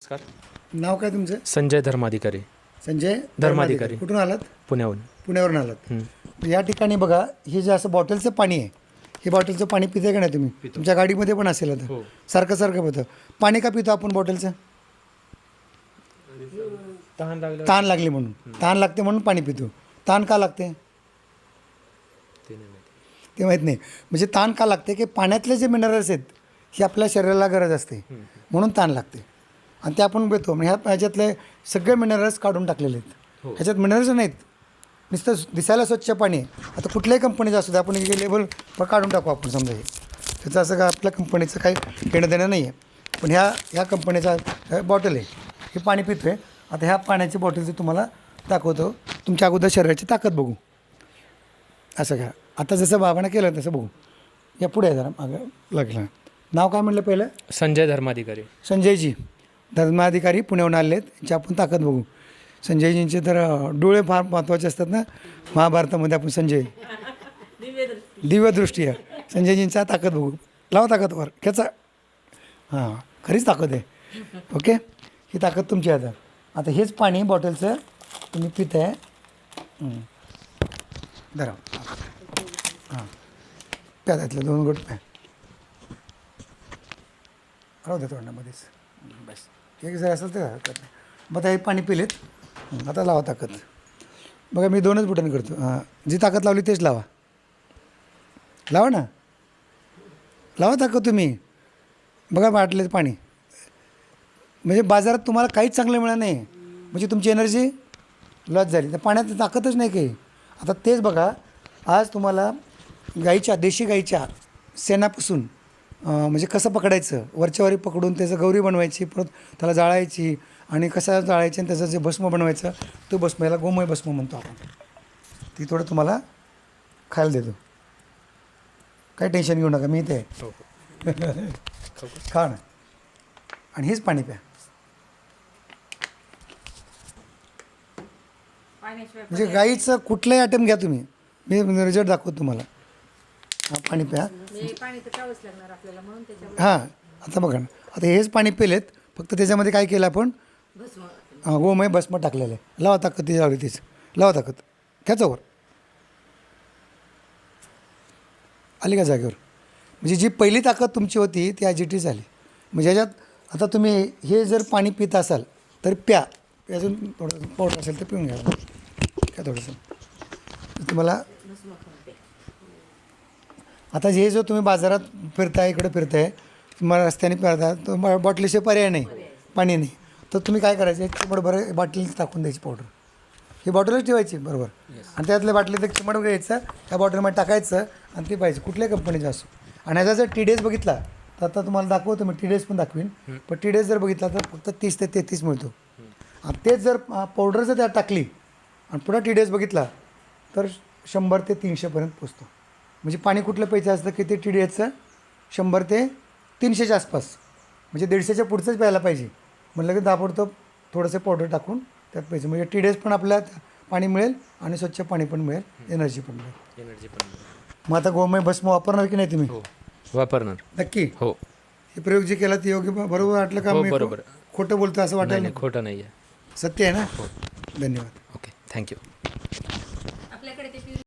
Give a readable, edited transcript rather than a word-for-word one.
नमस्कार. नाव काय तुमचं? संजय धर्माधिकारी. संजय धर्माधिकारी. कुठून आलात? पुण्याहून. पुण्यावरून आलात. या ठिकाणी बघा, हे जे असं बॉटलचं पाणी आहे, हे बॉटलचं पाणी पिते का नाही तुम्ही? तुमच्या गाडीमध्ये पण असेल आता. हो. सारखं सारखं पितं. पाणी का पितो आपण बॉटलचं? ताण लागली म्हणून. ताण लागते म्हणून पाणी पितो. ताण का लागते ते माहीत नाही. म्हणजे ताण का लागते की पाण्यातले जे मिनरल्स आहेत ही आपल्या शरीराला गरज असते म्हणून ताण लागते आणि ते आपण पितो. म्हणजे ह्याच्यातले सगळे मिनरल्स काढून टाकलेले आहेत. ह्याच्यात मिनरल्स नाहीत, नुसतं दिसायला स्वच्छ पाणी आहे. आता कुठल्याही कंपनीचं असू दे, आपण हे लेबल काढून टाकू आपण, समजा हे त्याचं असं का आपल्या कंपनीचं काही घेणं देणं नाही आहे. पण ह्या कंपनीचा बॉटल आहे, हे पाणी पितो आहे. आता ह्या पाण्याची बॉटलचं तुम्हाला दाखवतो. तुमच्या अगोदर शरीराची ताकद बघू. असं घ्या. आता जसं बाबांना केलं तसं बघू. या पुढे जरा मागं लागलं. नाव काय म्हणलं पहिलं? संजय धर्माधिकारी. संजयजी धर्माधिकारी पुण्याहून आले आहेत. यांची आपण ताकद बघू. संजयजींचे तर डोळे फार महत्त्वाचे असतात ना महाभारतामध्ये. आपण संजय दिव्यदृष्टी आहे. संजयजींचा ताकद बघू. लावा ताकद वर खेचा. हां, खरीच ताकद आहे. ओके, ही ताकद तुमची आहे. आता हेच पाणी बॉटलचं तुम्ही पित आहे. धरा. हां, प्या त्यातलं 2 घोट प्या. राहू द्या तोंडामध्येच बस. एक जर असेल तर हरकत नाही. मग आता हे पाणी पिलेत. आता लावा ताकद. बघा, मी 2च बटन करतो. हां, जी ताकद लावली तेच लावा. लावा ना, लावा ताकद तुम्ही. बघा बाटलेत पाणी. म्हणजे बाजारात तुम्हाला काहीच चांगलं मिळालं नाही, म्हणजे तुमची एनर्जी लॉस झाली. तर पाण्यात ताकदच नाही काही. आता तेच बघा, आज तुम्हाला देशी गाईच्या शेणापासून म्हणजे कसं पकडायचं, वरच्यावरी पकडून त्याचं गौरी बनवायची, परत त्याला जाळायची आणि कसं जाळायची आणि त्याचं जे भस्म बनवायचं, तो भस्म याला गोमय भस्म म्हणतो आपण. ती थोडं तुम्हाला खायला देतो. काही टेन्शन घेऊ नका, मी इथे आहे. खा ना. आणि हेच पाणी प्या. म्हणजे गाईचं कुठलाही आयटम घ्या तुम्ही, मी रिझल्ट दाखवतो तुम्हाला. हां, पाणी प्या. हां, आता बघा ना, आता हेच पाणी पिलेत, फक्त त्याच्यामध्ये काय केलं आपण? हां, गोमय भस्म टाकलेलं आहे. लावा ताकद. ती लावली तीच. लावा ताकद. खेचावर आली का जागेवर? म्हणजे जी पहिली ताकद तुमची होती ती ॲजिटी झाली. म्हणजे ह्याच्यात आता तुम्ही हे जर पाणी पित असाल तर प्या. अजून थोडं पावडर असेल तर पिऊन घ्या. काय थोडंसं तुम्हाला. आता हे जो तुम्ही बाजारात फिरताय, इकडे फिरताय, तुम्हाला रस्त्याने फिरता, तर बॉटलीशिवाय पर्याय नाही, पाणी नाही. तर तुम्ही काय करायचं, एक चिमटभर बाटलीत टाकून द्यायची पावडर. ही बॉटलच ठेवायची बरोबर. आणि त्यातल्या बाटलीत एक चिमट घ्यायचं, त्या बॉटलमध्ये टाकायचं आणि ते पाहिजे कुठल्याही कंपनीचं असो. आणि ह्याचा जर TDS बघितला तर आता तुम्हाला दाखवतो मी, TDS पण दाखवीन. पण TDS जर बघितला तर फक्त 30 ते 33 मिळतो. आणि तेच जर पावडर जर त्यात टाकली आणि पुन्हा TDS बघितला तर 100 ते 300पर्यंत पोचतो. म्हणजे पाणी कुठलं प्यायचं असतं की ते TDSचं 100 ते 300च्या आसपास, म्हणजे 150च्या पुढचंच प्यायला पाहिजे. म्हणलं की ताबडतोब थोडंसं पावडर टाकून त्यात प्यायचं. म्हणजे TDS पण आपल्याला पाणी मिळेल आणि स्वच्छ पाणी पण मिळेल, एनर्जी पण मिळेल. मग आता गोमय भस्म वापरणार की नाही तुम्ही? हो, वापरणार नक्की. हो. हे प्रयोग जे केला ते योग्य बरोबर वाटलं का? मी बरोबर. खोटं बोलतो असं वाटायला? खोटं नाही आहे, सत्य आहे ना? हो. धन्यवाद. Okay, thank you.